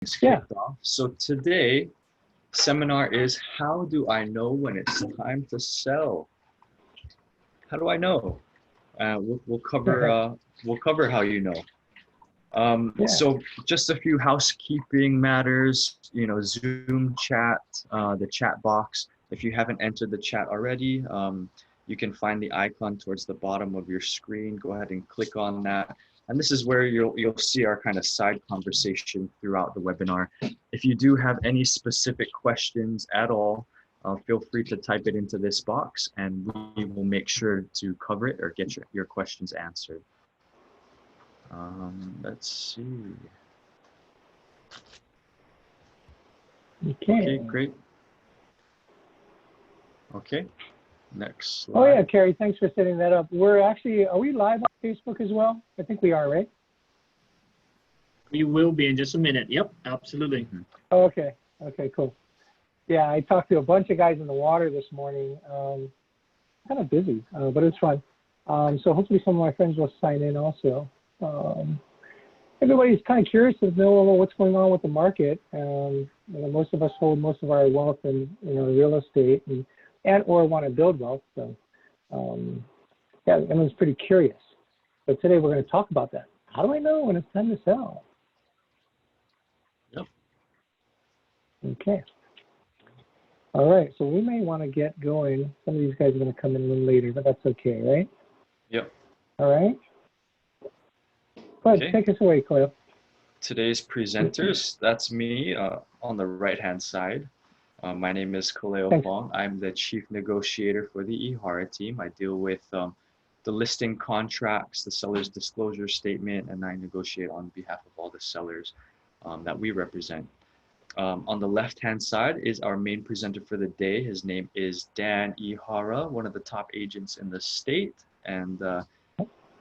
Yeah. kicked off. So today seminar is how do I know when it's time to sell? How do I know? We'll cover how you know. Yeah. So just a few housekeeping matters. Zoom chat, the chat box. If you haven't entered the chat already, you can find the icon towards the bottom of your screen. Go ahead and click on that. And this is where you'll see our kind of side conversation throughout the webinar. If you do have any specific questions at all, feel free to type it into this box and we will make sure to cover it or get your questions answered. Let's see. Okay, Okay. great. Okay, next slide. Oh yeah, Carrie, thanks for setting that up. Are we live on Facebook as well? I think we are, right? We will be in just a minute. Yep, absolutely. Oh, okay. Okay, cool. Yeah, I talked to a bunch of guys in the water this morning. Kind of busy, but it's fun. So hopefully some of my friends will sign in also. Everybody's kind of curious to know what's going on with the market. Most of us hold most of our wealth in real estate and or want to build wealth. So yeah, everyone's pretty curious. But today we're going to talk about that. How do I know when it's time to sell? Yep. Okay. All right, so we may want to get going. Some of these guys are going to come in a little later, but that's okay, right? Yep. All right. Go ahead, Okay. take us away, Khalil. Today's presenters, that's me on the right-hand side. My name is Kaleo Fong. I'm the chief negotiator for the eHara team. I deal with the listing contracts, the seller's disclosure statement, and I negotiate on behalf of all the sellers that we represent. On the left-hand side is our main presenter for the day. His name is Dan eHara, one of the top agents in the state. And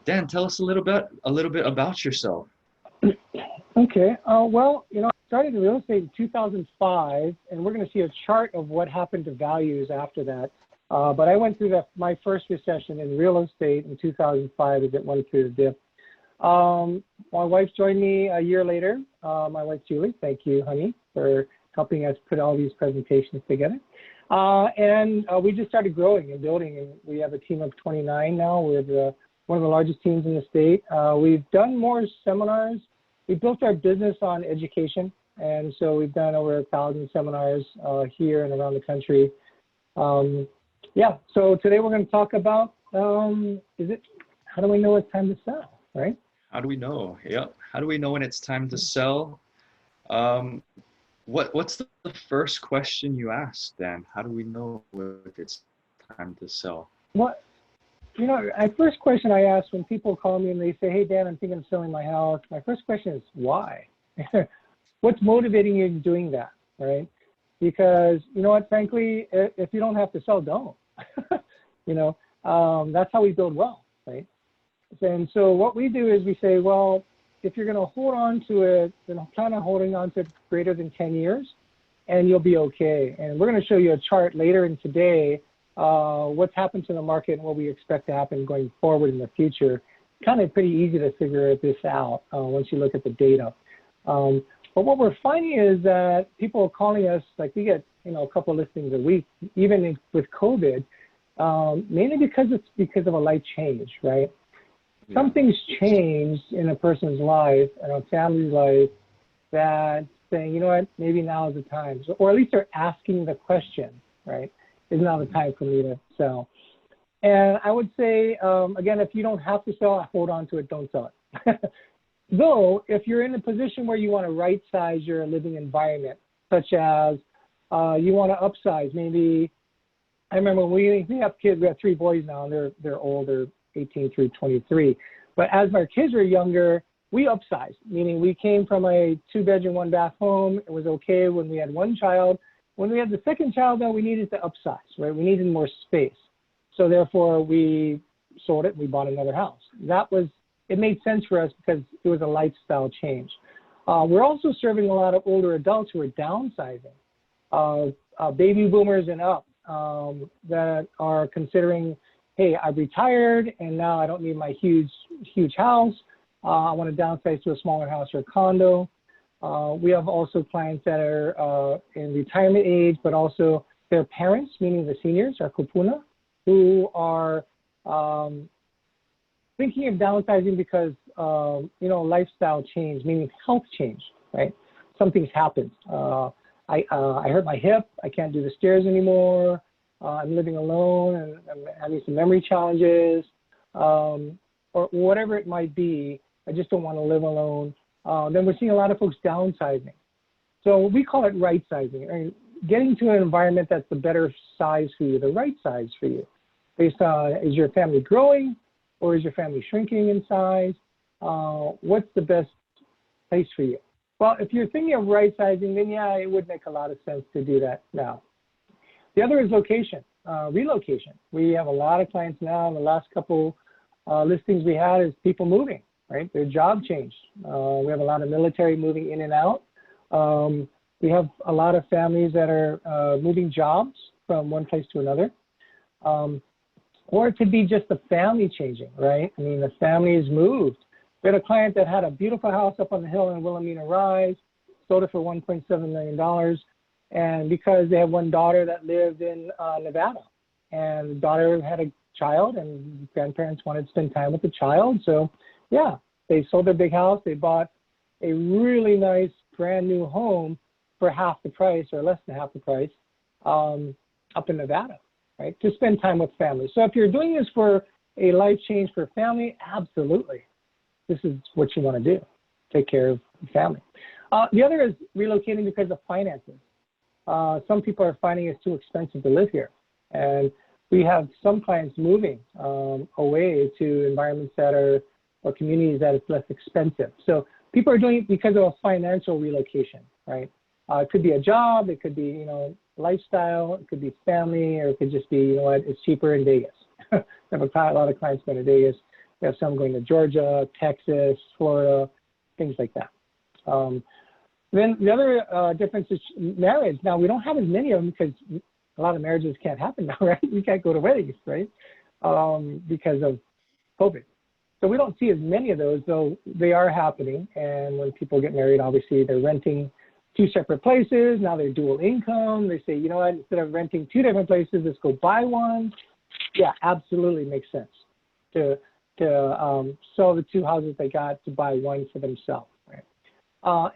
Dan, tell us a little bit about yourself. Okay. Well, I started in real estate in 2005, and we're going to see a chart of what happened to values after that. But I went through my first recession in real estate in 2005 as it went through the dip. My wife joined me a year later. My wife, Julie, thank you, honey, for helping us put all these presentations together. And we just started growing and building, and we have a team of 29 now. We're one of the largest teams in the state. We've done more seminars. We built our business on education, and so we've done over 1,000 seminars here and around the country. Yeah, so today we're going to talk about how do we know it's time to sell, right? How do we know? Yeah. How do we know when it's time to sell? What's the first question you ask, Dan? How do we know if it's time to sell? What? My first question I ask when people call me and they say, hey, Dan, I'm thinking of selling my house. My first question is, why? What's motivating you in doing that, right? Because, you know what, frankly, if you don't have to sell, don't. That's how we build wealth, right? And so what we do is we say, well, if you're going to hold on to it, then plan on holding on to it greater than 10 years, and you'll be okay. And we're going to show you a chart later in today, what's happened to the market and what we expect to happen going forward in the future. Kind of pretty easy to figure this out once you look at the data. But what we're finding is that people are calling us, like we get a couple listings a week, even with COVID, mainly because of a life change, right? Yeah. Something's changed in a person's life and a family's life that saying, you know what, maybe now is the time. So, or at least they're asking the question, right? Is now the time for me to sell? And I would say, again, if you don't have to sell, hold on to it, don't sell it. Though, if you're in a position where you want to right-size your living environment, such as you want to upsize, maybe, I remember when we have kids, we have 3 boys now, and they're older, 18 through 23. But as our kids were younger, we upsized, meaning we came from a 2-bedroom, 1-bath home. It was okay when we had 1 child. When we had the second child, though, we needed to upsize, right? We needed more space. So therefore, we sold it and we bought another house. It made sense for us because it was a lifestyle change. We're also serving a lot of older adults who are downsizing, baby boomers and up that are considering, hey, I've retired and now I don't need my huge house. I want to downsize to a smaller house or a condo. We have also clients that are in retirement age, but also their parents, meaning the seniors, our kupuna, who are thinking of downsizing because, lifestyle change, meaning health change, right? Something's happened. I hurt my hip. I can't do the stairs anymore. I'm living alone and I'm having some memory challenges, or whatever it might be. I just don't want to live alone. Then we're seeing a lot of folks downsizing. So we call it right sizing, right? Getting to an environment that's the better size for you, the right size for you. Based on, is your family growing or is your family shrinking in size? What's the best place for you? Well, if you're thinking of right sizing, then yeah, it would make a lot of sense to do that now. The other is location, relocation. We have a lot of clients now. In the last couple listings we had is people moving, right? Their job changed. We have a lot of military moving in and out. We have a lot of families that are moving jobs from one place to another. Or it could be just the family changing, right? I mean, the family has moved. We had a client that had a beautiful house up on the hill in Wilhelmina Rise, sold it for $1.7 million. And because they had one daughter that lived in Nevada, and the daughter had a child and grandparents wanted to spend time with the child. So yeah, they sold their big house. They bought a really nice brand new home for half the price or less than half the price up in Nevada, right? To spend time with family. So if you're doing this for a life change for family, absolutely. This is what you want to do. Take care of family. The other is relocating because of finances. Some people are finding it's too expensive to live here. And we have some clients moving away to environments that are, or communities that it's less expensive. So people are doing it because of a financial relocation, right? It could be a job, it could be, lifestyle, it could be family, or it could just be, it's cheaper in Vegas. We have a lot of clients going to Vegas. We have some going to Georgia, Texas, Florida, things like that. Then the other difference is marriage. Now, we don't have as many of them because a lot of marriages can't happen now, right? You can't go to weddings, right? Because of COVID. So we don't see as many of those, though they are happening. And when people get married, obviously they're renting two separate places. Now they're dual income. They say, you know what, instead of renting two different places, let's go buy one. Yeah, absolutely makes sense to sell the two houses they got to buy one for themselves. Right?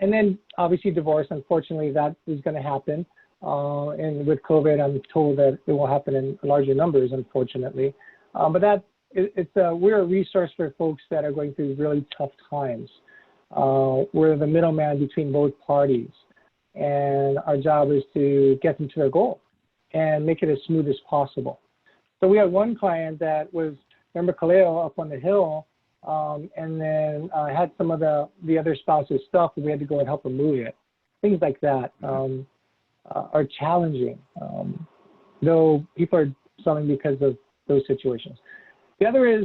And then obviously divorce, unfortunately, that is going to happen. And with COVID, I'm told that it will happen in larger numbers, unfortunately. But we're a resource for folks that are going through really tough times. We're the middleman between both parties. And our job is to get them to their goal and make it as smooth as possible. So we had one client that was, remember Kaleo up on the hill, and then had some of the other spouse's stuff, and we had to go and help her move it. Things like that are challenging, though people are selling because of those situations. The other is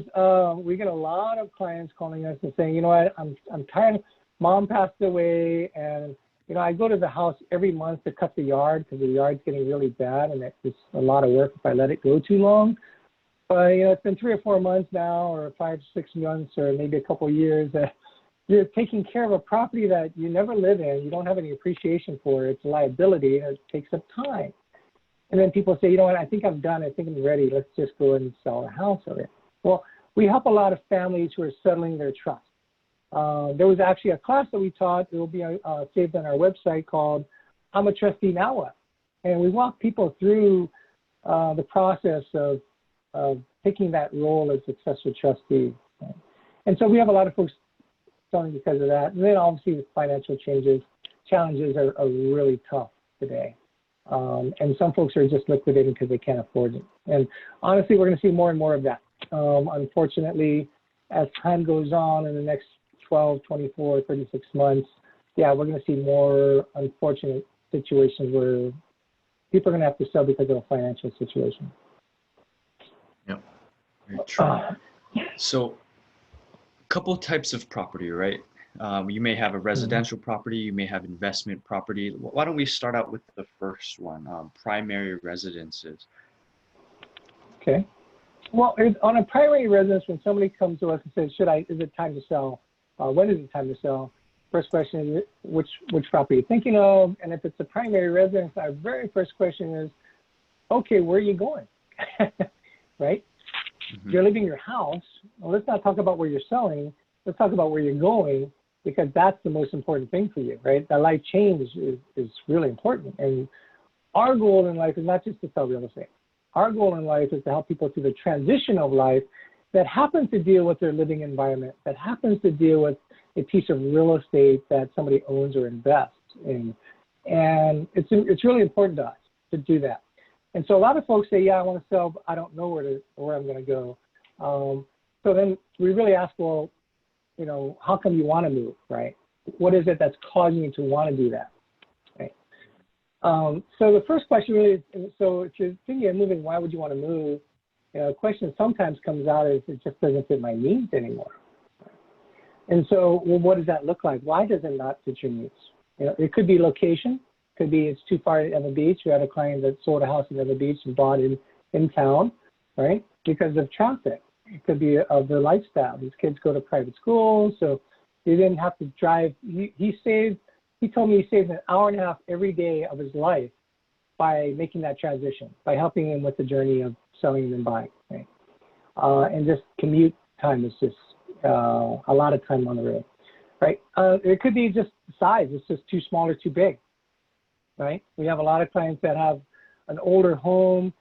we get a lot of clients calling us and saying, you know what, I'm tired. Mom passed away, and I go to the house every month to cut the yard because the yard's getting really bad, and it's a lot of work if I let it go too long. But it's been 3 or 4 months now, or 5 or 6 months, or maybe a couple of years. You're taking care of a property that you never live in. You don't have any appreciation for it. It's a liability, and it takes up time. And then people say, you know what, I think I'm done. I think I'm ready. Let's just go and sell the house of it. Well, we help a lot of families who are settling their trust. There was actually a class that we taught. It will be saved on our website called I'm a Trustee Now What? And we walk people through the process of taking that role as successful trustee. Right? And so we have a lot of folks selling because of that. And then obviously the financial challenges are really tough today. And some folks are just liquidating because they can't afford it. And honestly, we're going to see more and more of that. Unfortunately, as time goes on in the next 12, 24, 36 months, yeah, we're going to see more unfortunate situations where people are going to have to sell because of a financial situation. Yep, very true. So a couple types of property, right? You may have a residential property, you may have investment property. Why don't we start out with the first one, primary residences? Okay. Well, on a primary residence, when somebody comes to us and says, is it time to sell? When is it time to sell? first question is which property you're thinking of, and if it's a primary residence, our very first question is, okay, where are you going? Right? Mm-hmm. You're leaving your house. Well, let's not talk about where you're selling. Let's talk about where you're going, because that's the most important thing for you, right? That life change is really important. And our goal in life is not just to sell real estate. Our goal in life is to help people through the transition of life that happens to deal with their living environment, that happens to deal with a piece of real estate that somebody owns or invests in. And it's really important to us to do that. And so a lot of folks say, yeah, I want to sell, but I don't know where I'm going to go. So then we really ask, well, you know, how come you want to move, right? What is it that's causing you to want to do that, right? So the first question really is, so if you're thinking of moving, why would you want to move? The question sometimes comes out is, it just doesn't fit my needs anymore. And so, well, what does that look like? Why does it not fit your needs? You know, it could be location. Could be it's too far to Ewa Beach. We had a client that sold a house in Ewa Beach and bought it in town, right? Because of traffic. It could be of their lifestyle. These kids go to private schools, so they didn't have to drive. He told me he saved an hour and a half every day of his life by making that transition, by helping him with the journey of selling and buying, right? And just commute time is just a lot of time on the road, right? It could be just size. It's just too small or too big, right? We have a lot of clients that have an older home,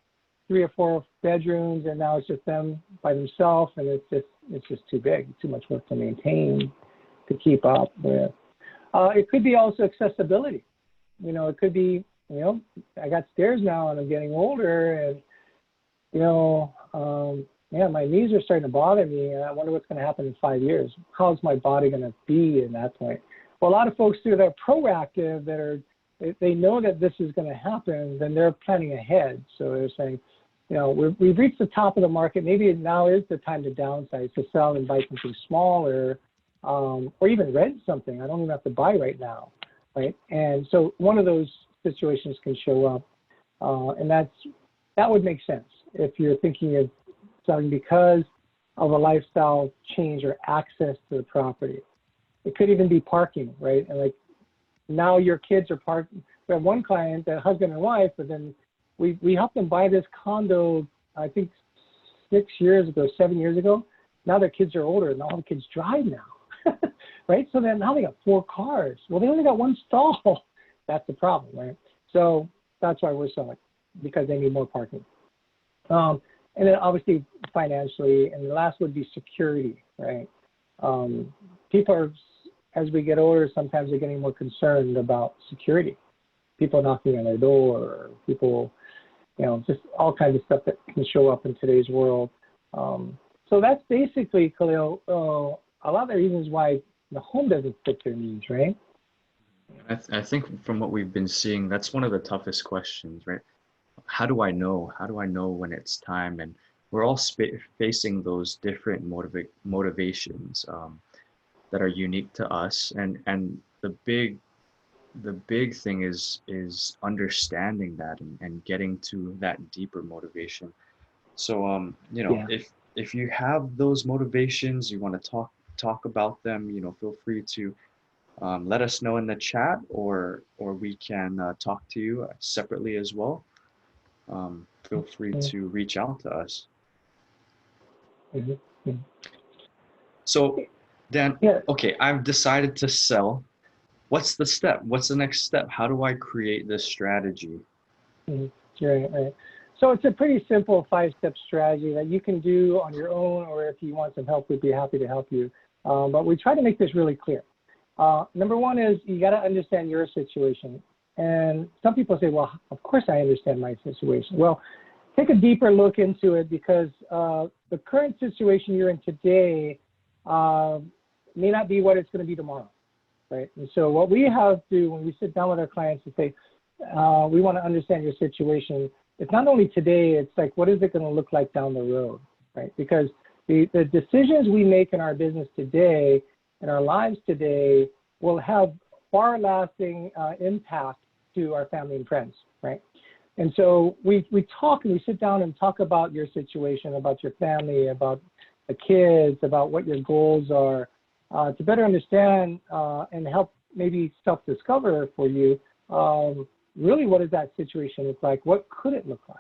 3 or 4 bedrooms, and now it's just them by themselves, and it's just too big, too much work to maintain, to keep up with. It could be also accessibility. You know, it could be, you know, I got stairs now and I'm getting older, and, you know, yeah, my knees are starting to bother me, and I wonder what's going to happen in 5 years. How's my body going to be in that point? Well, a lot of folks that are proactive, that are, they know that this is going to happen, then they're planning ahead. So they're saying, you know, we've reached the top of the market. Maybe now is the time to downsize, to sell and buy something smaller, or even rent something. I don't even have to buy right now, right? And so one of those situations can show up, and that would make sense if you're thinking of selling because of a lifestyle change or access to the property. It could even be parking, right? And like now your kids are parked. We have one client, a husband and wife, but then we helped them buy this condo, I think 7 years ago. Now their kids are older and all the kids drive now, right? So then now they got 4 cars. Well, they only got 1 stall. That's the problem, right? So that's why we're selling, because they need more parking. And then obviously financially, and the last would be security, right? People are, as we get older, sometimes they're getting more concerned about security. People knocking on their door, or people, you know, just all kinds of stuff that can show up in today's world. So that's basically, Khalil, a lot of the reasons why the home doesn't fit their needs, right? I think from what we've been seeing, that's one of the toughest questions, right? How do I know? How do I know when it's time? And we're all facing those different motivations that are unique to us. And the big thing is understanding that and getting to that deeper motivation. So you know, Yeah. if you have those motivations, you want to talk about them, you know, feel free to let us know in the chat, or we can talk to you separately as well. Feel free to reach out to us. Mm-hmm. So Dan, Yeah. okay, I've decided to sell. What's the step? What's the next step? How do I create this strategy? Mm-hmm. Right. So it's a pretty simple 5-step strategy that you can do on your own, or if you want some help, we'd be happy to help you. But we try to make this really clear. Number one is you got to understand your situation. And some people say, well, of course I understand my situation. Well, take a deeper look into it, because the current situation you're in today may not be what it's going to be tomorrow, right? And so what we have to do when we sit down with our clients and say, we want to understand your situation, it's not only today, it's like, what is it going to look like down the road, right? Because the decisions we make in our business today, in our lives today, will have far-lasting impact to our family and friends, right? And so we talk and we sit down and talk about your situation, about your family, about the kids, about what your goals are. to better understand and help maybe self-discover for you, really what does that situation look like? What could it look like?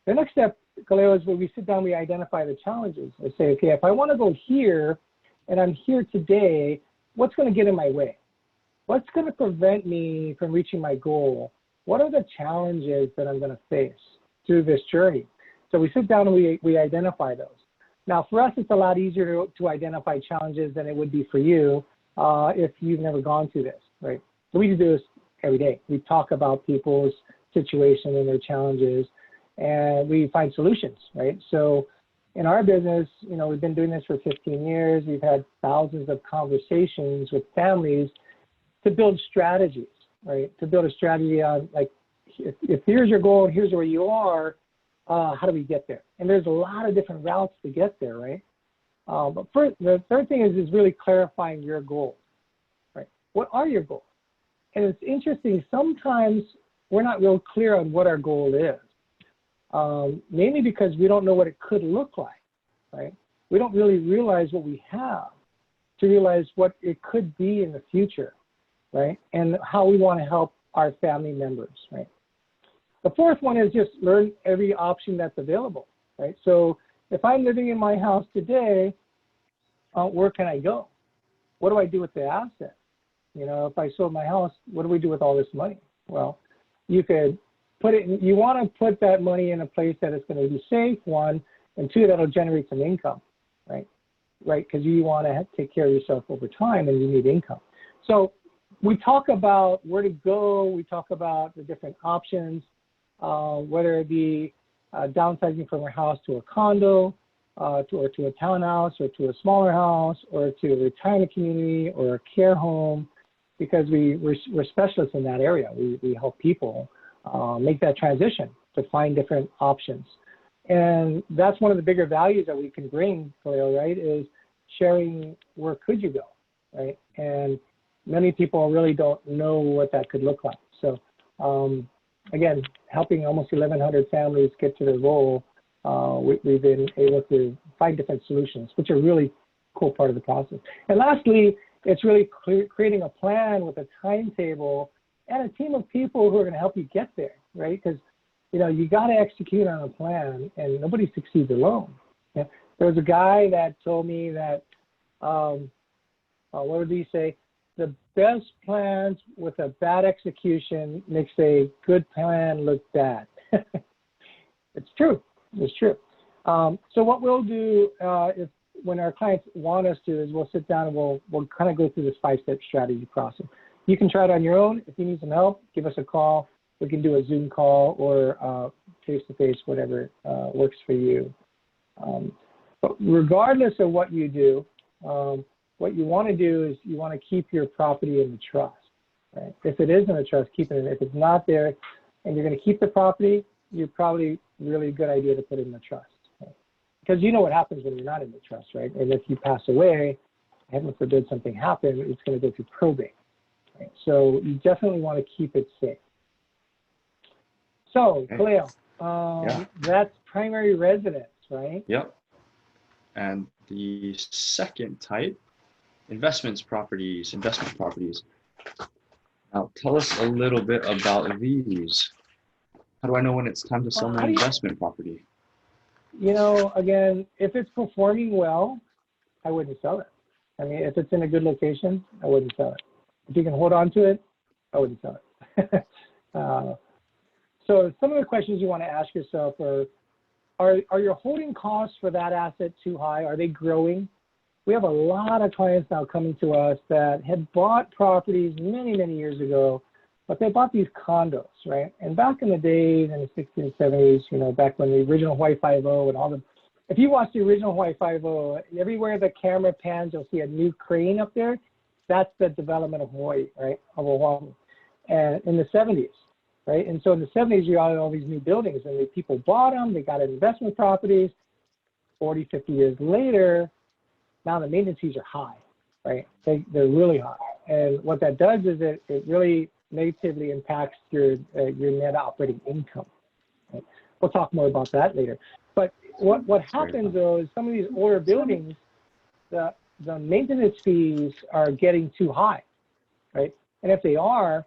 The next step, Kaleo, is when we sit down, we identify the challenges. I say, okay, if I want to go here and I'm here today, what's going to get in my way? What's going to prevent me from reaching my goal? What are the challenges that I'm going to face through this journey? So we sit down and we identify those. Now, for us, it's a lot easier to identify challenges than it would be for you if you've never gone through this, right? So we do this every day. We talk about people's situation and their challenges, and we find solutions, right? So in our business, you know, we've been doing this for 15 years. We've had thousands of conversations with families to build strategies, right? To build a strategy on, like, if here's your goal and here's where you are, how do we get there? And there's a lot of different routes to get there, right? But first, the third thing is really clarifying your goals, right? What are your goals? And it's interesting, sometimes we're not real clear on what our goal is, mainly because we don't know what it could look like, right? We don't really realize what we have to realize what it could be in the future, right? And how we want to help our family members, right? The fourth one is just learn every option that's available, right? So if I'm living in my house today, where can I go? What do I do with the asset? You know, if I sold my house, what do we do with all this money? Well, you could put it in, you want to put that money in a place that is going to be safe, one, and two, that'll generate some income, right? Right, because you want to take care of yourself over time and you need income. So we talk about where to go, we talk about the different options, whether it be downsizing from a house to a condo, to a townhouse, or to a smaller house, or to a retirement community, or a care home, because we're specialists in that area. We help people make that transition to find different options. And that's one of the bigger values that we can bring, Kaleo, right, is sharing where could you go, right? And many people really don't know what that could look like. So again, helping almost 1,100 families get to their goal, we've been able to find different solutions, which are really cool part of the process. And lastly, it's really creating a plan with a timetable and a team of people who are going to help you get there, right? Because, you know, you got to execute on a plan, and nobody succeeds alone. Yeah? There was a guy that told me that, what would he say? The best plans with a bad execution makes a good plan look bad. It's true. It's true. So what we'll do when our clients want us to is we'll sit down and we'll kind of go through this 5-step strategy process. You can try it on your own. If you need some help, give us a call. We can do a Zoom call or face-to-face, whatever works for you. But regardless of what you do, what you want to do is you want to keep your property in the trust. Right? If it is in a trust, keep it in. If it's not there and you're going to keep the property, you're probably really a good idea to put it in the trust. Right? Because you know what happens when you're not in the trust, right? And if you pass away, heaven forbid something happen, it's going to go through probate. Right? So you definitely want to keep it safe. So, Kaleo, that's primary residence, right? Yep. And the second type, investment properties. Now, tell us a little bit about these. How do I know when it's time to sell my investment property? You know, again, if it's performing well, I wouldn't sell it. I mean, if it's in a good location, I wouldn't sell it. If you can hold on to it, I wouldn't sell it. So some of the questions you want to ask yourself are your holding costs for that asset too high? Are they growing? We have a lot of clients now coming to us that had bought properties many, many years ago, but they bought these condos, right? And back in the days, in the 60s and 70s, you know, back when the original Hawaii Five-0 and all the, if you watch the original Hawaii Five-0, everywhere the camera pans, you'll see a new crane up there. That's the development of Hawaii, right? Of Oahu. And in the 70s, right? And so in the 70s, you had all these new buildings, and the people bought them, they got investment properties. 40, 50 years later, now the maintenance fees are high, right? They're really high. And what that does is it really negatively impacts your net operating income. Right? We'll talk more about that later. But what happens though is some of these older buildings, the maintenance fees are getting too high, right? And if they are,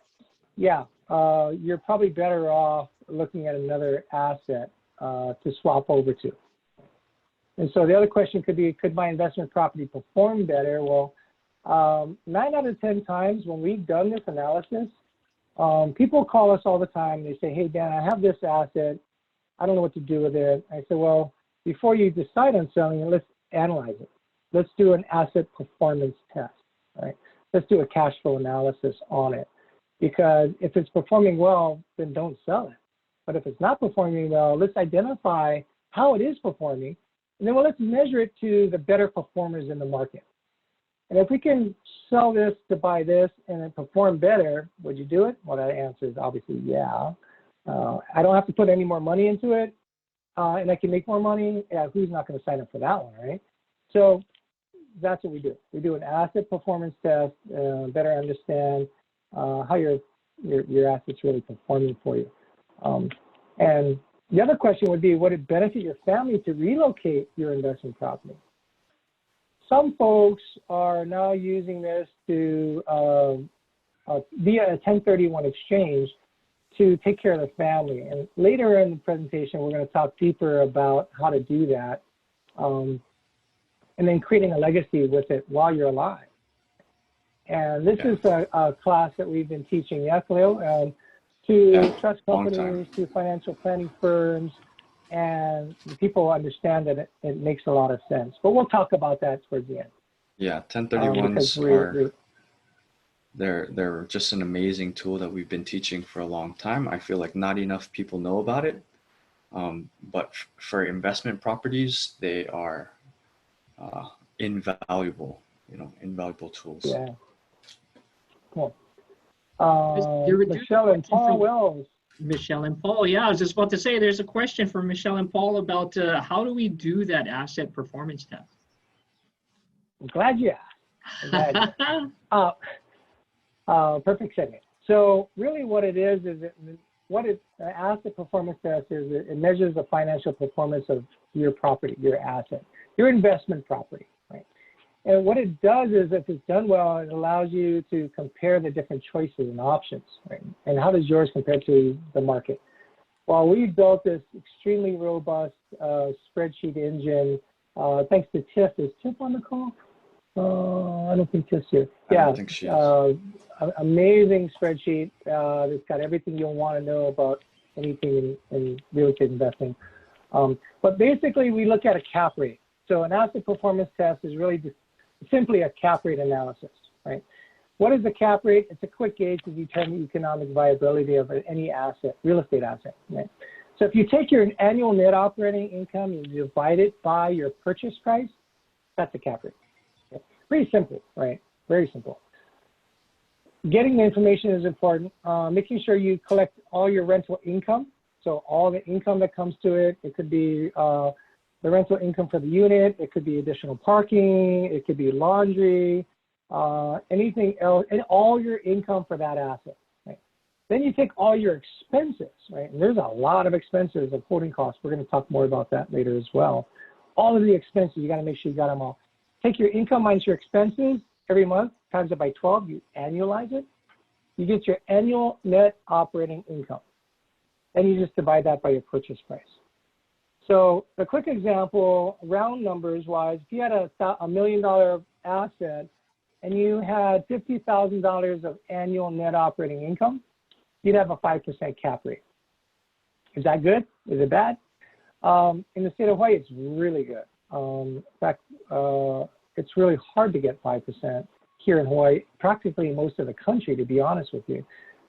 yeah, you're probably better off looking at another asset to swap over to. And so the other question could be, could my investment property perform better? Well, 9 out of 10 times when we've done this analysis, people call us all the time. They say, hey, Dan, I have this asset. I don't know what to do with it. I say, well, before you decide on selling it, let's analyze it. Let's do an asset performance test, right? Let's do a cash flow analysis on it. Because if it's performing well, then don't sell it. But if it's not performing well, let's identify how it is performing, and then let's measure it to the better performers in the market. And if we can sell this to buy this and it perform better, would you do it? Well, that answer is obviously yeah. I don't have to put any more money into it, and I can make more money. Yeah, who's not going to sign up for that one, right? So that's what we do. We do an asset performance test, better understand how your asset's really performing for you. And the other question would be, would it benefit your family to relocate your investment property? Some folks are now using this to, via a 1031 exchange, to take care of the family. And later in the presentation, we're going to talk deeper about how to do that, and then creating a legacy with it while you're alive. And this is a class that we've been teaching, Khalil, to trust companies, to financial planning firms, and people understand that it makes a lot of sense. But we'll talk about that towards the end. Yeah, 1031s they're just an amazing tool that we've been teaching for a long time. I feel like not enough people know about it. But for investment properties, they are invaluable, invaluable tools. Yeah. Cool. There Michelle and Paul Wells. Michelle and Paul, yeah, I was just about to say, there's a question from Michelle and Paul about how do we do that asset performance test? I'm glad you asked. Perfect segment. So really what it is an asset performance test is, it measures the financial performance of your property, your asset, your investment property, right? And what it does is, if it's done well, it allows you to compare the different choices and options, right? And how does yours compare to the market? Well, we built this extremely robust spreadsheet engine, thanks to Tiff. Is Tiff on the call? I don't think Tiff's here. I don't think she is. Amazing spreadsheet. It's got everything you'll want to know about anything in real estate investing. But basically, we look at a cap rate. So an asset performance test is really just simply a cap rate analysis, right? What is the cap rate? It's a quick gauge to determine economic viability of any asset, real estate asset, right? So if you take your annual net operating income and you divide it by your purchase price, that's a cap rate. Okay? Pretty simple, right? Very simple. Getting the information is important. Making sure you collect all your rental income. So all the income that comes to it. It could be the rental income for the unit. It could be additional parking. It could be laundry, anything else, and all your income for that asset. Right? Then you take all your expenses, right? And there's a lot of expenses of holding costs. We're going to talk more about that later as well. All of the expenses, you got to make sure you got them all. Take your income minus your expenses every month, times it by 12, you annualize it. You get your annual net operating income. Then you just divide that by your purchase price. So the quick example, round numbers wise, if you had a $1 million asset and you had $50,000 of annual net operating income, you'd have a 5% cap rate. Is that good? Is it bad? In the state of Hawaii, it's really good. In fact, it's really hard to get 5% here in Hawaii, practically most of the country, to be honest with you,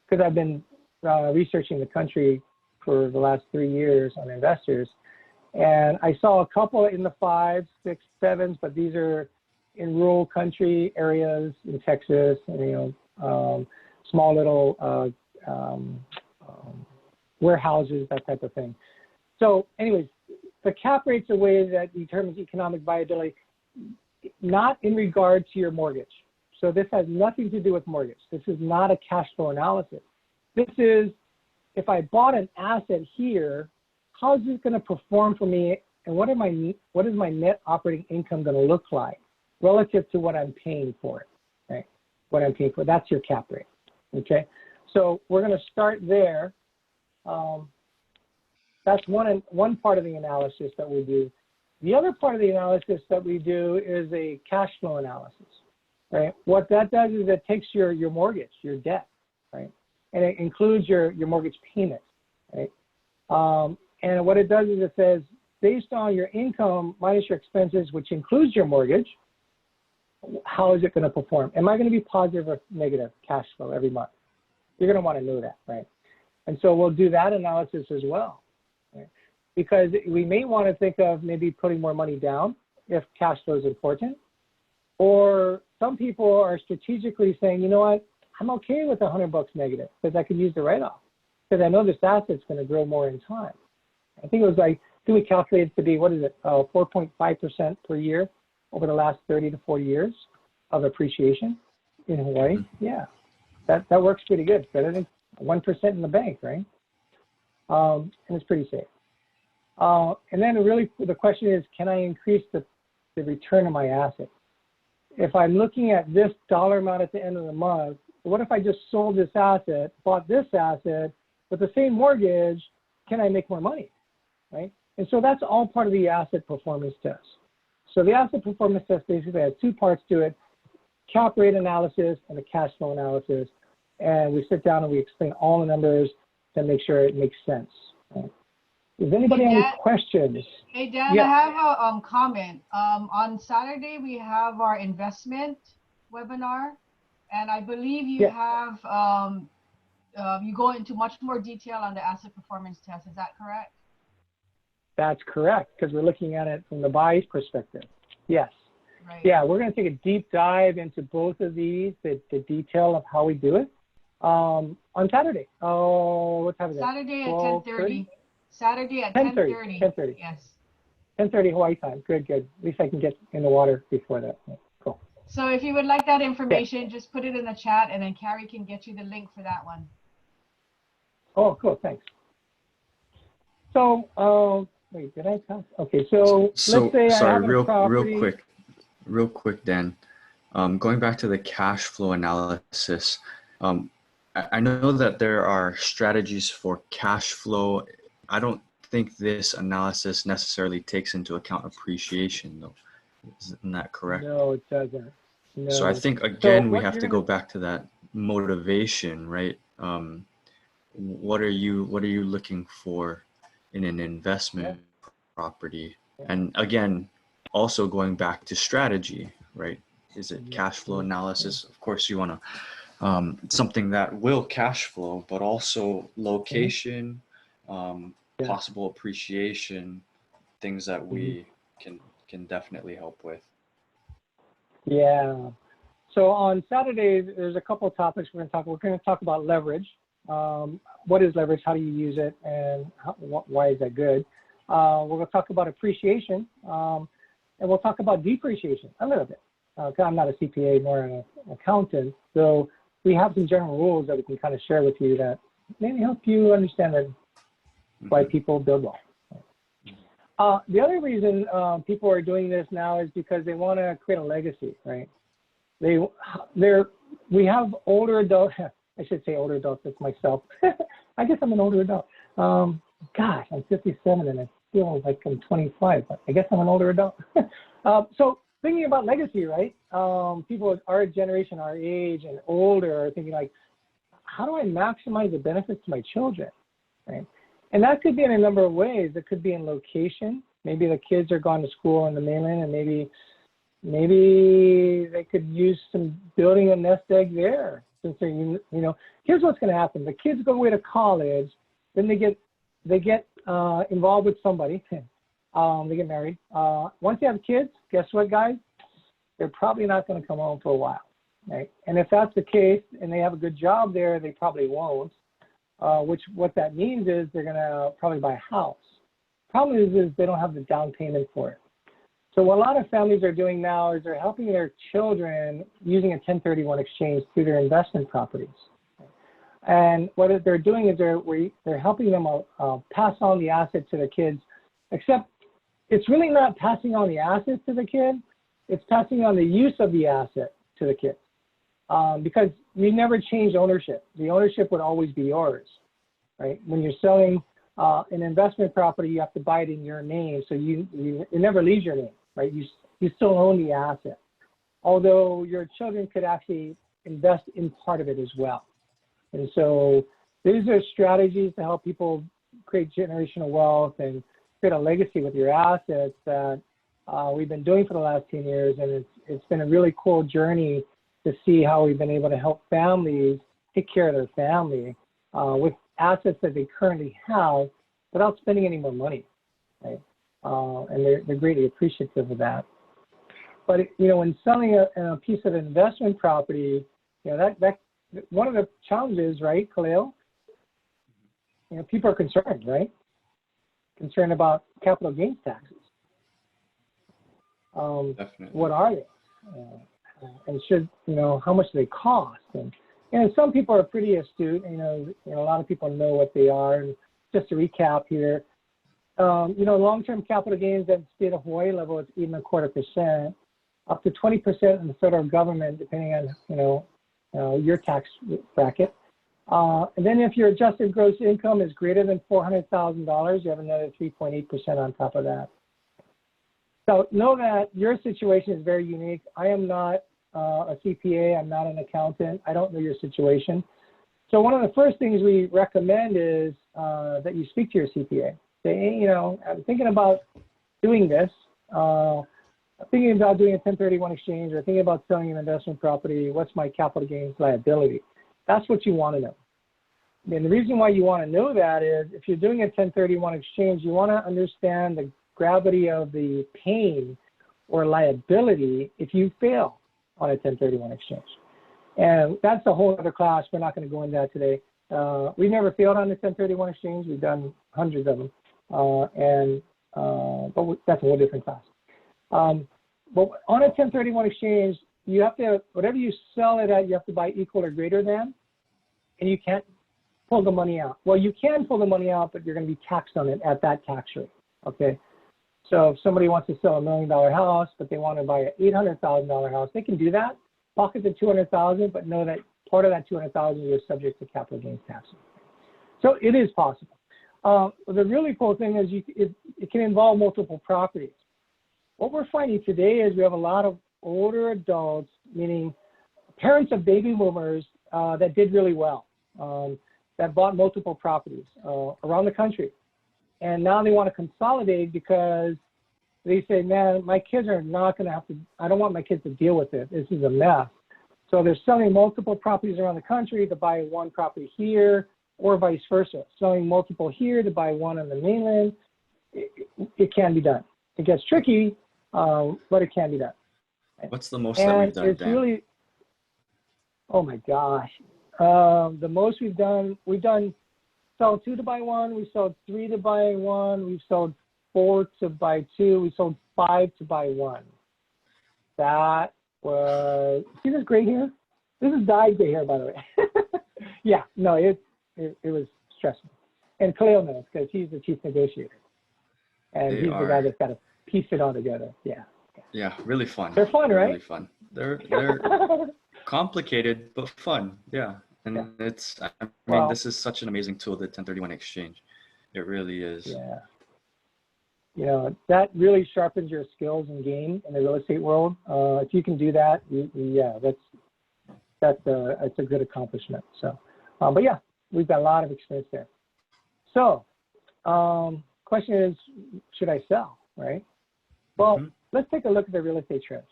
because I've been researching the country for the last 3 years on investors. And I saw a couple in the 5s, 6, 7s, but these are in rural country areas in Texas, and, small little warehouses, that type of thing. So anyways, the cap rate's a way that determines economic viability, not in regard to your mortgage. So this has nothing to do with mortgage. This is not a cash flow analysis. This is, if I bought an asset here, how is this going to perform for me, and what is my net operating income going to look like relative to what I'm paying for it, right? What I'm paying for, that's your cap rate, okay? So we're gonna start there. That's one part of the analysis that we do. The other part of the analysis that we do is a cash flow analysis, right? What that does is it takes your mortgage, your debt, right? And it includes your mortgage payment, right? And what it does is it says, based on your income minus your expenses, which includes your mortgage, how is it going to perform? Am I going to be positive or negative cash flow every month? You're going to want to know that, right? And so we'll do that analysis as well, right? Because we may want to think of maybe putting more money down if cash flow is important. Or some people are strategically saying, you know what, I'm okay with $100 negative because I could use the write-off because I know this asset's going to grow more in time. I think it was like, we calculated to be, 4.5% per year over the last 30 to 40 years of appreciation in Hawaii. Yeah, that works pretty good. Better than 1% in the bank, right? And it's pretty safe. And then really the question is, can I increase the return of my asset? If I'm looking at this dollar amount at the end of the month, what if I just sold this asset, bought this asset with the same mortgage, can I make more money, right? And so that's all part of the asset performance test. So the asset performance test basically has two parts to it, cap rate analysis and a cash flow analysis. And we sit down and we explain all the numbers to make sure it makes sense. Right? Does anybody have any questions? Hey, Dan, yeah. I have a comment. On Saturday, we have our investment webinar. And I believe you have, you go into much more detail on the asset performance test. Is that correct? That's correct, because we're looking at it from the buyer's perspective. Yes. Right. Yeah, we're going to take a deep dive into both of these, the detail of how we do it on Saturday. Oh, what time is it? Saturday at 10:30. Saturday at 10:30. 10:30. Yes. 10:30 Hawaii time. Good, good. At least I can get in the water before that. Cool. So if you would like that information, just put it in the chat, and then Carrie can get you the link for that one. Oh, cool. Thanks. So, wait, did I count? Okay, so let's say sorry, I have a property. real quick, Dan. Going back to the cash flow analysis, I know that there are strategies for cash flow. I don't think this analysis necessarily takes into account appreciation, though. Isn't that correct? No, it doesn't. No. So I think again we have to go gonna... back to that motivation, right? What are you looking for in an investment property? And again, also going back to strategy, right? Is it cash flow analysis? Of course, you want to something that will cash flow, but also location, possible appreciation, things that we can definitely help with. Yeah. So on Saturdays, there's a couple of topics we're going to talk about leverage. What is leverage? How do you use it? And why is that good? We're going to talk about appreciation, and we'll talk about depreciation a little bit. I'm not a CPA, more an accountant. So we have some general rules that we can kind of share with you that maybe help you understand why people build wealth. The other reason people are doing this now is because they want to create a legacy, right? We have older adults. I should say older adults. That's myself. I guess I'm an older adult. Gosh, I'm 57 and I feel like I'm 25, but I guess I'm an older adult. So thinking about legacy, right? People our generation, our age and older are thinking like, how do I maximize the benefits to my children, right? And that could be in a number of ways. It could be in location. Maybe the kids are gone to school in the mainland and maybe they could use some building a nest egg there. Since they're, here's what's going to happen. The kids go away to college, then they get involved with somebody. They get married. Once you have kids, guess what, guys? They're probably not going to come home for a while, right? And if that's the case and they have a good job there, they probably won't. What that means is they're going to probably buy a house. Problem is they don't have the down payment for it. So what a lot of families are doing now is they're helping their children using a 1031 exchange through their investment properties. And what they're doing is they're helping them pass on the asset to the kids, except it's really not passing on the asset to the kid. it's passing on the use of the asset to the kids. Because you never change ownership. The ownership would always be yours, right? When you're selling an investment property, you have to buy it in your name, so it never leaves your name, right? You still own the asset. Although your children could actually invest in part of it as well. And so these are strategies to help people create generational wealth and create a legacy with your assets that we've been doing for the last 10 years. And it's been a really cool journey to see how we've been able to help families take care of their family with assets that they currently have without spending any more money, right? And they're greatly appreciative of that. But when selling a piece of investment property, that one of the challenges, right, Khalil? People are concerned, right? Concerned about capital gains taxes. Definitely. What are they? And how much do they cost? And some people are pretty astute. A lot of people know what they are. And just to recap here, long-term capital gains at the state of Hawaii level is 8.25%, up to 20% in the federal government, depending on your tax bracket. And then if your adjusted gross income is greater than $400,000, you have another 3.8% on top of that. So know that your situation is very unique. I am not a CPA. I'm not an accountant. I don't know your situation. So one of the first things we recommend is that you speak to your CPA. Say, hey, I'm thinking about doing this. Thinking about doing a 1031 exchange or thinking about selling an investment property. What's my capital gains liability? That's what you want to know. And the reason why you want to know that is if you're doing a 1031 exchange, you want to understand the gravity of the pain or liability if you fail on a 1031 exchange. And that's a whole other class. We're not going to go into that today. We've never failed on a 1031 exchange. We've done hundreds of them. But that's a whole different class. But on a 1031 exchange, you have to, whatever you sell it at, you have to buy equal or greater than, and you can't pull the money out. Well, you can pull the money out, but you're going to be taxed on it at that tax rate, okay? So if somebody wants to sell $1 million house, but they want to buy an $800,000 house, they can do that, pocket the $200,000, but know that part of that $200,000 is subject to capital gains taxes. So it is possible. The really cool thing is it can involve multiple properties. What we're finding today is we have a lot of older adults, meaning parents of baby boomers that did really well, that bought multiple properties around the country. And now they want to consolidate because they say, man, my kids are not going to have to, I don't want my kids to deal with it. This is a mess. So they're selling multiple properties around the country to buy one property here or vice versa, selling multiple here to buy one on the mainland. It can be done. It gets tricky, but it can be done. What's the most that we've done, it's Dan? really, oh my gosh. The most we've done sold 2 to buy 1, we sold 3 to buy 1, we've sold 4 to buy 2, we sold 5 to buy 1. That was, see this gray hair? This is dyed gray hair, by the way. Yeah, no, it was stressful. And Khalil knows because he's the chief negotiator. And he's the guy that's got to piece it all together. Yeah. Yeah, really fun. They're fun, right? Really fun. They're complicated but fun. Yeah. And it's, I mean, this is such an amazing tool, the 1031 exchange. It really is. Yeah. That really sharpens your skills and game in the real estate world. If you can do that, that's a good accomplishment. So, but yeah, we've got a lot of experience there. So, question is, should I sell, right? Well, let's take a look at the real estate trends.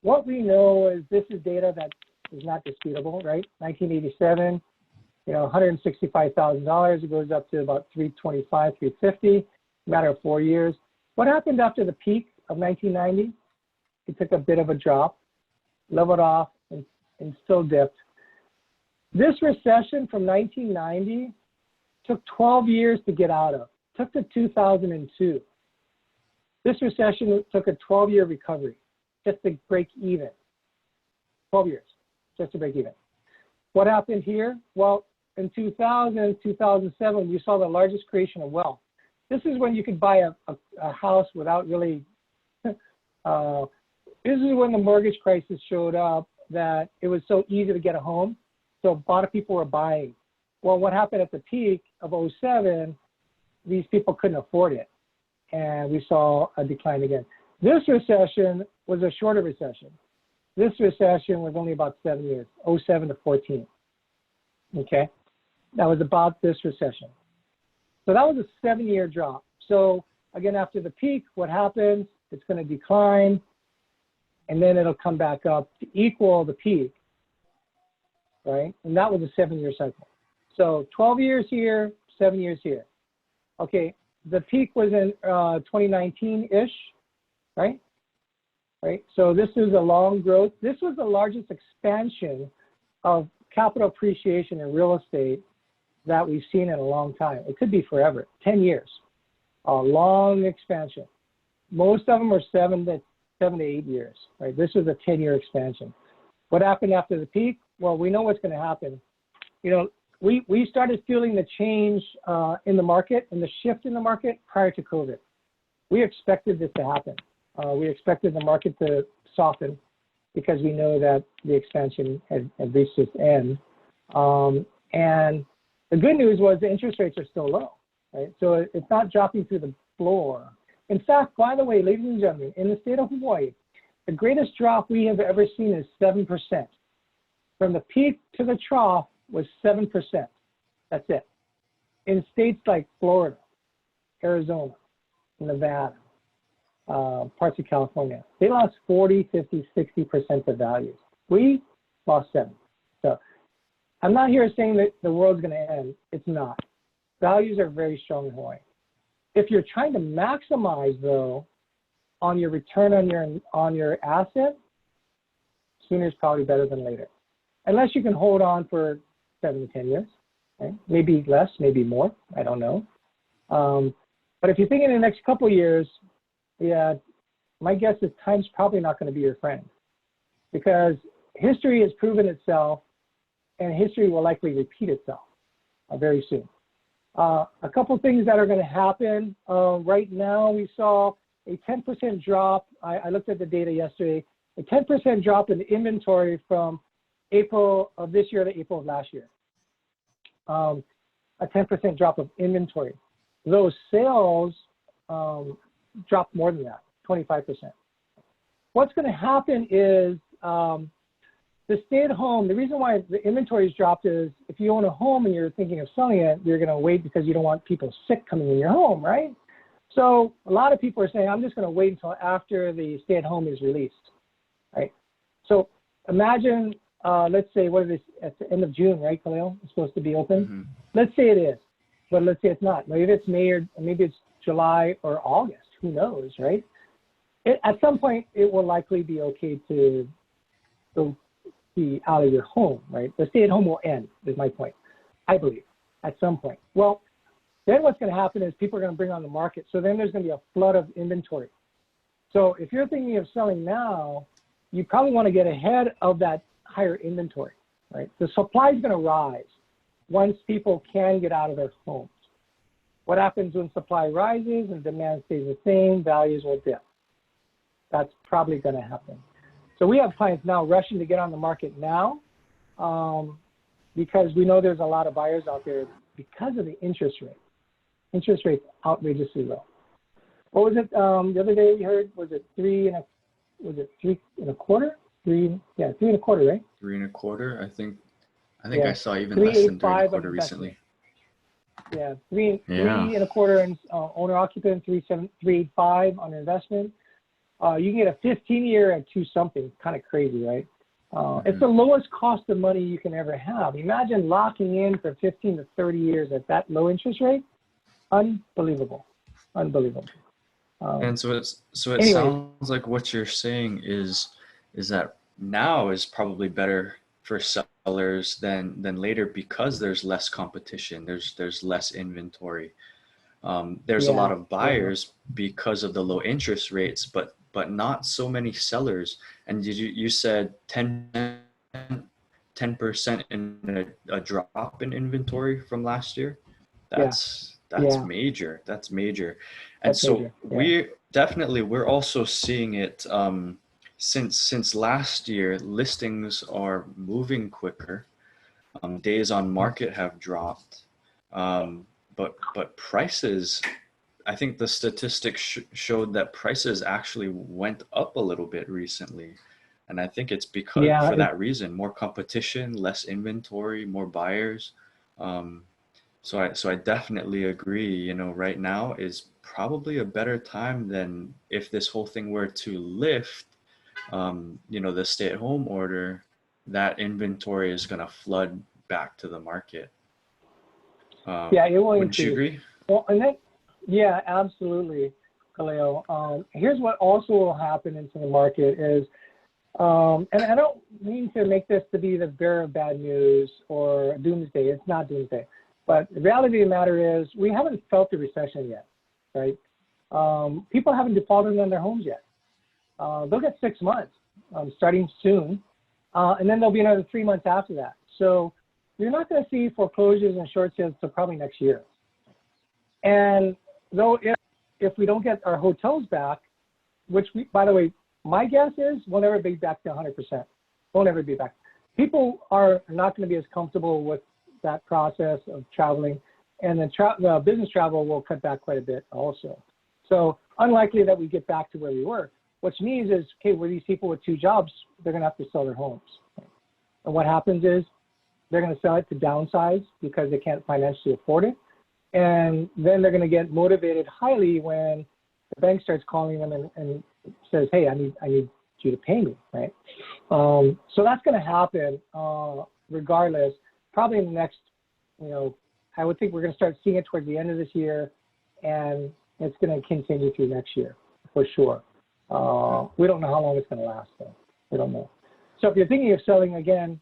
What we know is this is data that is not disputable, right? 1987, $165,000. It goes up to about $325,000, $350,000, matter of 4 years. What happened after the peak of 1990? It took a bit of a drop, leveled off, and still dipped. This recession from 1990 took 12 years to get out of. Took to 2002. This recession took a 12-year recovery just to break even. 12 years just to break even. What happened here? Well, in 2000, 2007, you saw the largest creation of wealth. This is when you could buy a house without really This is when the mortgage crisis showed up, that it was so easy to get a home. So a lot of people were buying. Well, what happened at the peak of '07, these people couldn't afford it. And we saw a decline again. This recession was a shorter recession. This recession was only about 7 years, '07 to '14. Okay? That was about this recession. So that was a 7-year drop. So again, after the peak, what happens? It's going to decline, and then it'll come back up to equal the peak, right? And that was a 7-year cycle. So 12 years here, 7 years here. Okay, the peak was in 2019-ish, right? Right. So this is a long growth. This was the largest expansion of capital appreciation in real estate that we've seen in a long time. It could be forever, 10 years, a long expansion. Most of them are 7 to 8 years, right? This was a 10-year expansion. What happened after the peak? Well, we know what's going to happen. You know, we started feeling the change in the market and the shift in the market prior to COVID. We expected this to happen. We expected the market to soften because we know that the expansion had reached its end. And the good news was the interest rates are still low, right? So it's not dropping through the floor. In fact, by the way, ladies and gentlemen, in the state of Hawaii, the greatest drop we have ever seen is 7%. From the peak to the trough was 7%. That's it. In states like Florida, Arizona, Nevada, parts of California, they lost 40, 50, 60% of values. We lost 7. So I'm not here saying that the world's going to end. It's not. Values are very strong in Hawaii. If you're trying to maximize, though, on your return on your asset, sooner is probably better than later. Unless you can hold on for 7 to 10 years, right? Maybe less, maybe more. I don't know. But if you think in the next couple of years, yeah, my guess is time's probably not going to be your friend, because history has proven itself, and history will likely repeat itself very soon. A couple things that are going to happen. Right now, we saw a 10% drop. I looked at the data yesterday. A 10% drop in inventory from April of this year to April of last year. A 10% drop of inventory. Those sales dropped more than that, 25%. What's going to happen is the stay-at-home, the reason why the inventory is dropped is if you own a home and you're thinking of selling it, you're going to wait because you don't want people sick coming in your home, right? So a lot of people are saying, I'm just going to wait until after the stay-at-home is released, right? So imagine, let's say, what is this, at the end of June, right, Khalil? It's supposed to be open. Mm-hmm. Let's say it is, but let's say it's not. Maybe it's May or maybe it's July or August. Who knows, right? At some point, it will likely be okay to be out of your home, right? The stay-at-home will end, is my point, I believe, at some point. Well, then what's going to happen is people are going to bring on the market. So then there's going to be a flood of inventory. So if you're thinking of selling now, you probably want to get ahead of that higher inventory, right? The supply is going to rise once people can get out of their homes. What happens when supply rises and demand stays the same? Values will dip. That's probably going to happen. So we have clients now rushing to get on the market now because we know there's a lot of buyers out there because of the interest rate. Interest rate's outrageously low. What was it the other day we heard? Was it 3 1/4? 3 1/4, right? 3 1/4. I think Yeah. I saw even less than 3 3.85 1/4 recently. Yeah, 3 1/4 in owner occupant, 3.85 on investment. You can get a 15-year at 2 something, kind of crazy, right? It's the lowest cost of money you can ever have. Imagine locking in for 15 to 30 years at that low interest rate. Unbelievable, unbelievable. And so it anyway. sounds like what you're saying is that now is probably better for sellers than later because there's less competition. There's less inventory. There's a lot of buyers because of the low interest rates, but not so many sellers. And you said 10% in a drop in inventory from last year? That's major. That's major. And That's so major. Definitely, we're also seeing it since last year. Listings are moving quicker. Days on market have dropped, but prices. I think the statistics showed that prices actually went up a little bit recently, and I think it's because Yeah, for that reason, more competition, less inventory, more buyers. Um, so I definitely agree. You know, right now is probably a better time than if this whole thing were to lift. You know, the stay-at-home order, that inventory is going to flood back to the market. yeah, it will Wouldn't you increase. agree? Well, and then, yeah, absolutely, Kaleo. Here's what also will happen into the market is, and I don't mean to make this to be the bearer of bad news or doomsday. It's not doomsday. But the reality of the matter is we haven't felt the recession yet, right? People haven't defaulted on their homes yet. They'll get 6 months starting soon, and then there'll be another 3 months after that. So you're not going to see foreclosures and short sales until probably next year. And though if we don't get our hotels back, which we, by the way, my guess is we'll never be back to 100%. We'll never be back. People are not going to be as comfortable with that process of traveling, and the business travel will cut back quite a bit also. So unlikely that we get back to where we were, which means is, okay, were these people with 2 jobs, they're going to have to sell their homes. And what happens is they're going to sell it to downsize because they can't financially afford it. And then they're going to get motivated highly when the bank starts calling them and says, hey, I need you to pay me, right? So that's going to happen regardless. Probably in the next, I would think we're going to start seeing it towards the end of this year, and it's going to continue through next year for sure. We don't know how long it's going to last, though. We don't know. So if you're thinking of selling again,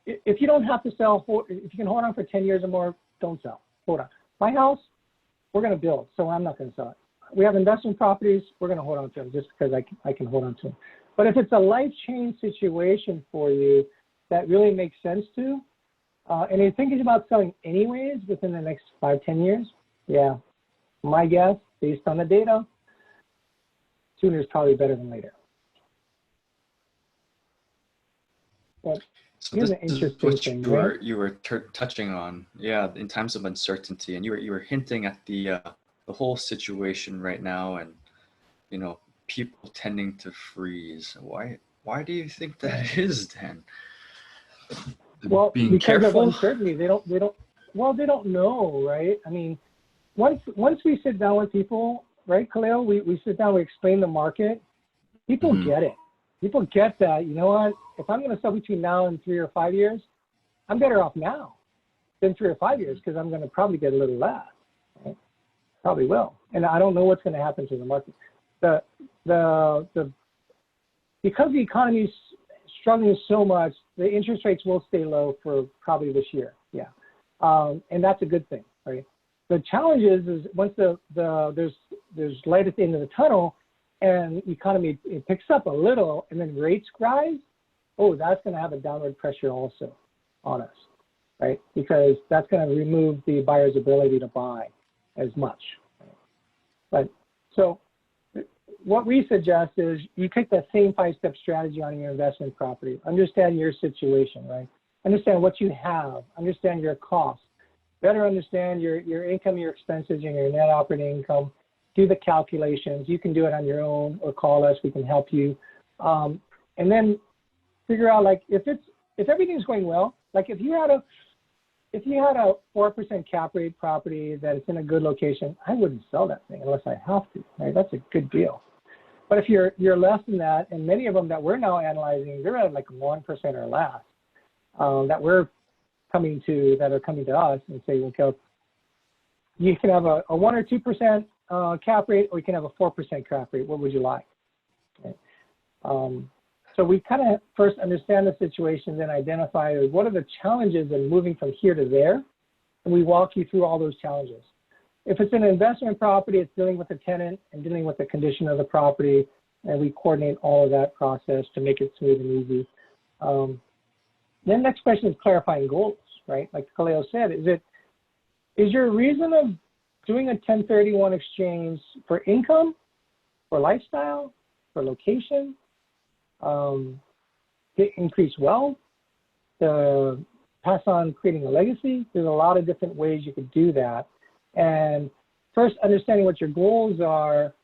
if you don't have to sell, if you can hold on for 10 years or more, don't sell. Hold on. My house, we're going to build, so I'm not going to sell it. We have investment properties, we're going to hold on to them just because I can hold on to them. But if it's a life change situation for you that really makes sense to, and you're thinking about selling anyways within the next 5-10 years, yeah, my guess, based on the data, sooner is probably better than later. But So here's this an is interesting what thing, you were touching on, yeah, in times of uncertainty, and you were hinting at the whole situation right now, and people tending to freeze. Why do you think that is, then? Well, Being because careful? of uncertainty, they don't know, right? I mean, once we sit down with people, right, Kaleo, we sit down, we explain the market, people get it. People get that, you know what, if I'm going to sell between now and 3 or 5 years, I'm better off now than 3 or 5 years because I'm going to probably get a little less, right? Probably will. And I don't know what's going to happen to the market. Because the economy is struggling so much, the interest rates will stay low for probably this year. Yeah. And that's a good thing, right? The challenge is once there's light at the end of the tunnel and the economy, it picks up a little and then rates rise, that's going to have a downward pressure also on us, right? Because that's going to remove the buyer's ability to buy as much. But so what we suggest is you take that same 5-step strategy on your investment property. Understand your situation, right? Understand what you have. Understand your costs. Better understand your income, your expenses, and your net operating income. Do the calculations. You can do it on your own or call us. We can help you. And then figure out, like, if everything's going well, like if you had a 4% cap rate property that is in a good location, I wouldn't sell that thing unless I have to, right? That's a good deal. But if you're less than that, and many of them that we're now analyzing, they're at like 1% or less, that are coming to us and say, okay, you can have a 1 or 2% cap rate, or you can have a 4% cap rate. What would you like? Okay. So we kind of first understand the situation, then identify what are the challenges in moving from here to there, and we walk you through all those challenges. If it's an investment property, it's dealing with the tenant and dealing with the condition of the property, and we coordinate all of that process to make it smooth and easy. Then next question is clarifying goals, right? Like Kaleo said, is your reason of doing a 1031 exchange for income, for lifestyle, for location, to increase wealth, to pass on creating a legacy. There's a lot of different ways you could do that. And first, understanding what your goals are,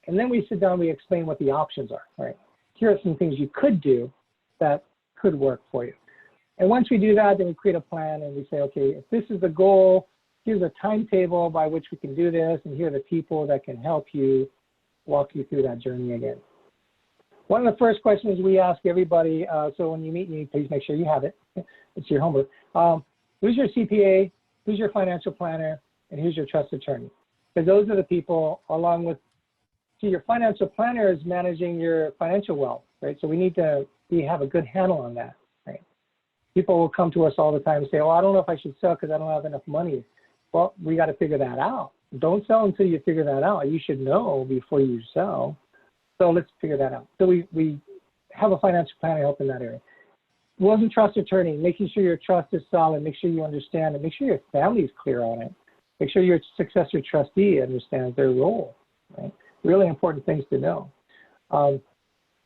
and then we sit down, we explain what the options are, right? Here are some things you could do that could work for you. And once we do that, then we create a plan and we say, okay, if this is the goal, here's a timetable by which we can do this, and here are the people that can help you walk you through that journey again. One of the first questions we ask everybody, so when you meet me, please make sure you have it. It's your homework. Who's your CPA? Who's your financial planner? And who's your trust attorney? Because those are the people, along with, see, your financial planner is managing your financial wealth, right? So we need to have a good handle on that, right? People will come to us all the time and say, oh, I don't know if I should sell because I don't have enough money. Well, we got to figure that out. Don't sell until you figure that out. You should know before you sell. So let's figure that out. So we have a financial planner help in that area. Wills and trust attorney, making sure your trust is solid, make sure you understand it, make sure your family is clear on it, make sure your successor trustee understands their role, right? Really important things to know. And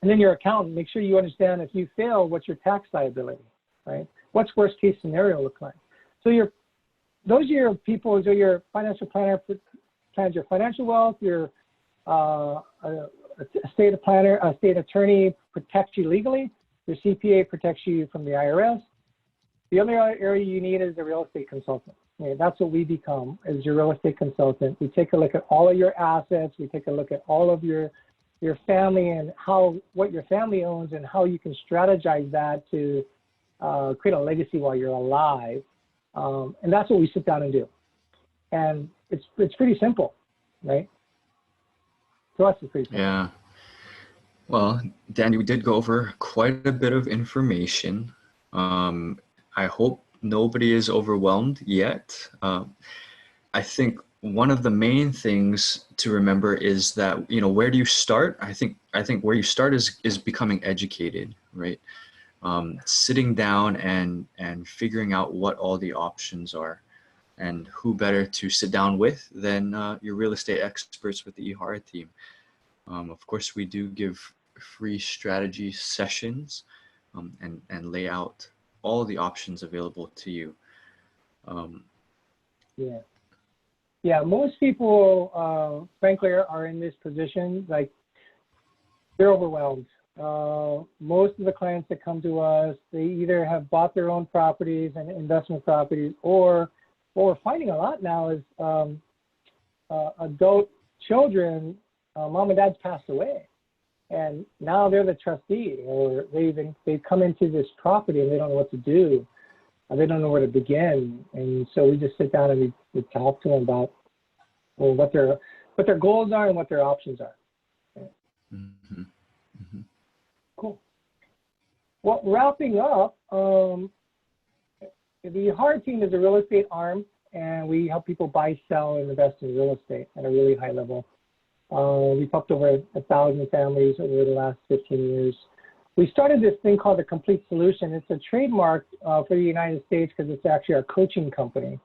then your accountant, make sure you understand if you fail, what's your tax liability, right? What's worst case scenario look like? So those are your people, so your financial planner plans your financial wealth, your estate planner, estate attorney protects you legally, your CPA protects you from the IRS. The other area you need is a real estate consultant. Okay, that's what we become, is your real estate consultant. We take a look at all of your assets, we take a look at all of your family and what your family owns and how you can strategize that to create a legacy while you're alive. And that's what we sit down and do. And it's pretty simple, right? To us, it's pretty simple. Yeah. Well, Danny, we did go over quite a bit of information. I hope nobody is overwhelmed yet. I think one of the main things to remember is that, where do you start? I think where you start is becoming educated, right? Sitting down and figuring out what all the options are, and who better to sit down with than your real estate experts with the Ihara team. Of course, we do give free strategy sessions and lay out all the options available to you. Yeah, most people, frankly, are in this position, like they're overwhelmed. Most of the clients that come to us, they either have bought their own properties and investment properties, or what we're finding a lot now is adult children, mom and dad's passed away, and now they're the trustee, or they've come into this property and they don't know what to do. They don't know where to begin, and so we just sit down and we talk to them about what their goals are and what their options are. Mm-hmm. Mm-hmm. Cool. Well, wrapping up, the Ihara team is a real estate arm, and we help people buy, sell, and invest in real estate at a really high level. We've helped over 1,000 families over the last 15 years. We started this thing called the Complete Solution. It's a trademark for the United States because it's actually our coaching company,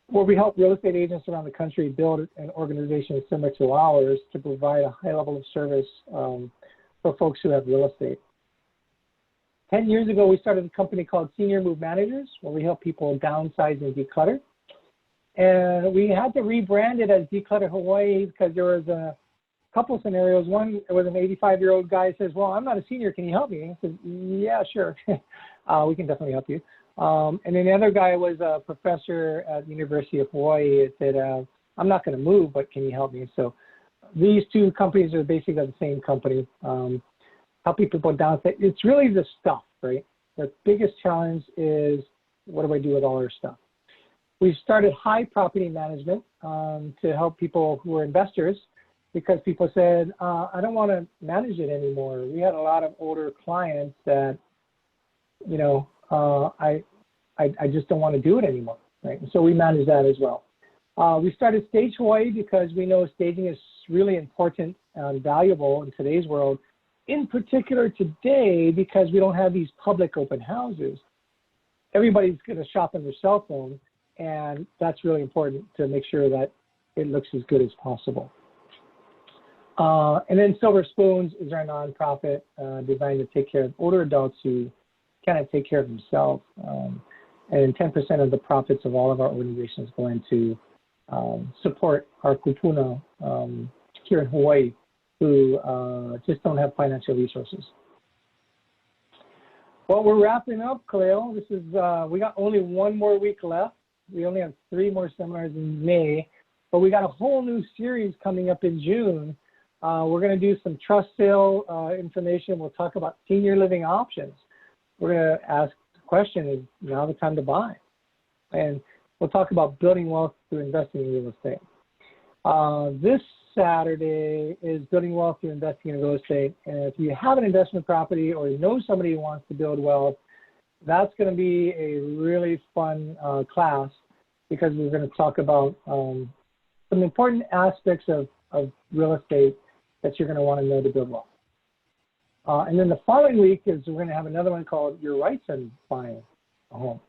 where we help real estate agents around the country build an organization similar to ours to provide a high level of service for folks who have real estate. 10 years ago, we started a company called Senior Move Managers, where we help people downsize and declutter. And we had to rebrand it as Declutter Hawaii because there was a couple scenarios. One, it was an 85-year-old guy says, well, I'm not a senior, can you help me? I said, yeah, sure. We can definitely help you. And then the other guy was a professor at the University of Hawaii. It said, I'm not going to move, but can you help me? So these two companies are basically the same company, helping people downsize. It's really the stuff, right? The biggest challenge is, what do I do with all our stuff? We started High Property Management to help people who are investors, because people said, I don't want to manage it anymore. We had a lot of older clients that, I just don't want to do it anymore, right? And so we manage that as well. We started Stage Hawaii because we know staging is really important and valuable in today's world, in particular today, because we don't have these public open houses. Everybody's going to shop on their cell phone, and that's really important to make sure that it looks as good as possible. And then Silver Spoons is our nonprofit designed to take care of older adults who cannot take care of themselves. And 10% of the profits of all of our organizations go into support our kupuna here in Hawaii who just don't have financial resources. Well, we're wrapping up, Kaleo. This is, we got only one more week left. We only have 3 more seminars in May, but we got a whole new series coming up in June. We're going to do some trust sale information. We'll talk about senior living options. We're going to ask the question, is now the time to buy? And we'll talk about building wealth through investing in real estate. This Saturday is building wealth through investing in real estate. And if you have an investment property or you know somebody who wants to build wealth, that's going to be a really fun class because we're going to talk about some important aspects of real estate that you're going to want to know to build wealth. And then the following week is we're going to have another one called Your Rights in Buying a Home.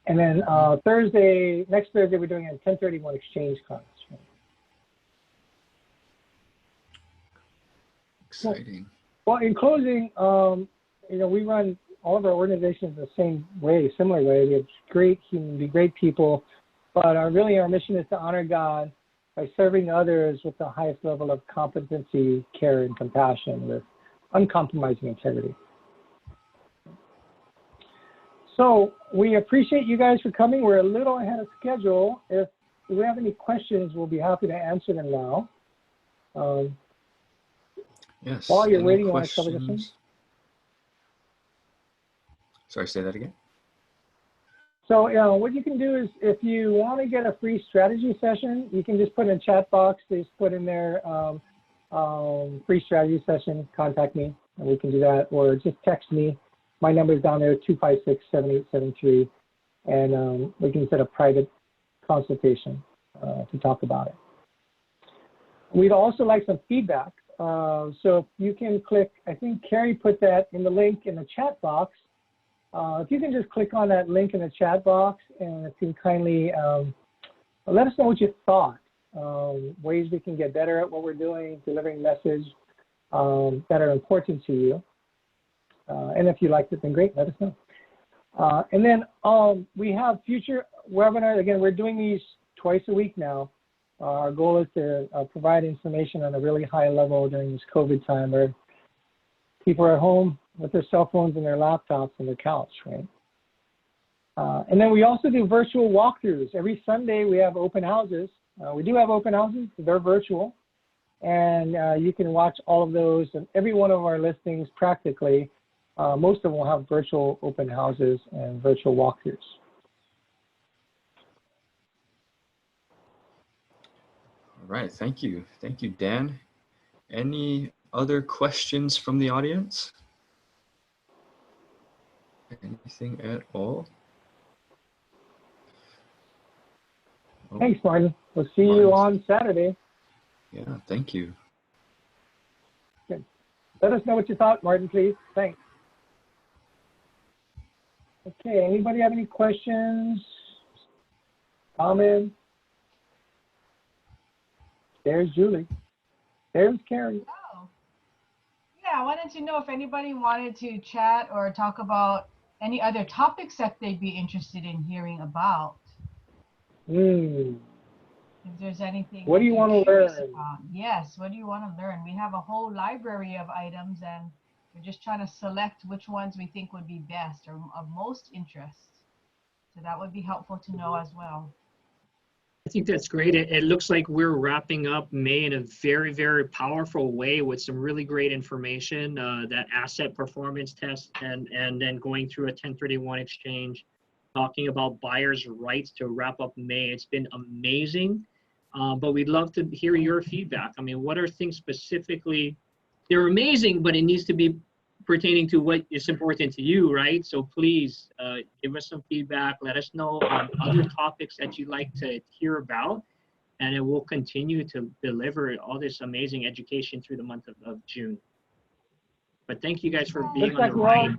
And then next Thursday, we're doing a 1031 exchange class. Exciting. Well, in closing, we run all of our organizations the same way, similar way. We have great people, but our mission is to honor God by serving others with the highest level of competency, care, and compassion with uncompromising integrity. So we appreciate you guys for coming. We're a little ahead of schedule. If we have any questions, we'll be happy to answer them now. Yes. While you're Any waiting, you want to cover this one? questions? Sorry, say that again. So what you can do is if you want to get a free strategy session, you can just put in a chat box, just put in there free strategy session, contact me, and we can do that, or just text me. My number is down there, 256-7873, and we can set a private consultation to talk about it. We'd also like some feedback. So you can click, I think Carrie put that in the link in the chat box. If you can just click on that link in the chat box and if you can kindly let us know what you thought, ways we can get better at what we're doing, delivering message that are important to you. And if you liked it, then great, let us know. And then we have future webinars. Again, we're doing these twice a week now. Our goal is to provide information on a really high level during this COVID time where people are at home with their cell phones and their laptops and their couch, right? And then we also do virtual walkthroughs. Every Sunday we have open houses. We do have open houses, they're virtual. And you can watch all of those and every one of our listings practically. Most of them will have virtual open houses and virtual walkthroughs. All right, thank you. Thank you, Dan. Any other questions from the audience? Anything at all? Oh, Thanks, Martin. We'll see you on Saturday. yeah, thank you. Good. Let us know what you thought, Martin, please. Thanks. Okay, anybody have any questions, comments? There's Julie. There's Carrie. Oh. Yeah, I wanted to know if anybody wanted to chat or talk about any other topics that they'd be interested in hearing about. If there's anything. What do you want to learn? About. Yes, what do you want to learn? We have a whole library of items and we're just trying to select which ones we think would be best or of most interest. So that would be helpful to know as well. I think that's great. It looks like we're wrapping up May in a very, very powerful way with some really great information, that asset performance test and then going through a 1031 exchange, talking about buyers' rights to wrap up May. It's been amazing, but we'd love to hear your feedback. I mean, what are things specifically? They're amazing, but it needs to be pertaining to what is important to you, right? So please give us some feedback. Let us know on other topics that you'd like to hear about, and it will continue to deliver all this amazing education through the month of June. But thank you guys for being on the ride.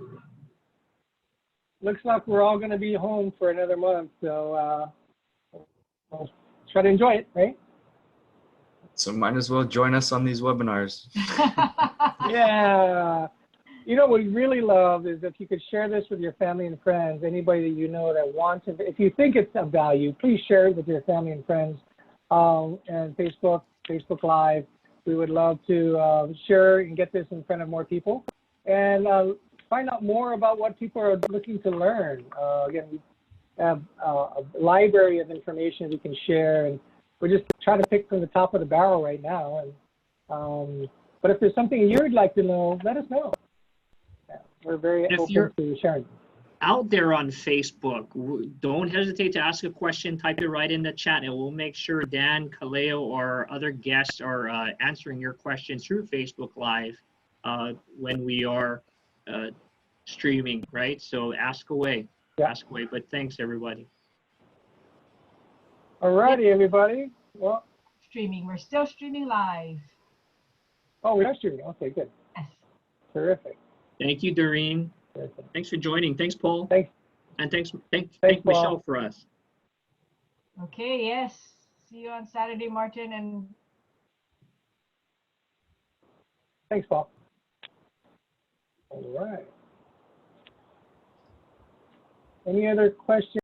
Looks like we're all going to be home for another month, so we'll try to enjoy it, right? So might as well join us on these webinars. Yeah. You know, what we really love is if you could share this with your family and friends, anybody that you know that wants it. If you think it's of value, please share it with your family and friends. And Facebook Live. We would love to share and get this in front of more people and find out more about what people are looking to learn. Again, we have a library of information we can share, and we're just trying to pick from the top of the barrel right now. And but if there's something you'd like to know, let us know. Yeah, we're very open to sharing. Out there on Facebook, don't hesitate to ask a question. Type it right in the chat, and we'll make sure Dan, Kaleo, or other guests are answering your questions through Facebook Live when we are streaming, right? So ask away, ask away. But thanks, everybody. All righty, everybody. Well, Streaming. We're still streaming live. oh, we are streaming. Okay, good. Yes. Terrific. Thank you, Doreen. Terrific. Thanks for joining. Thanks, Paul. Thanks. And thank Paul. Michelle for us. Okay, yes. See you on Saturday, Martin. And Thanks, Paul. All right. Any other questions?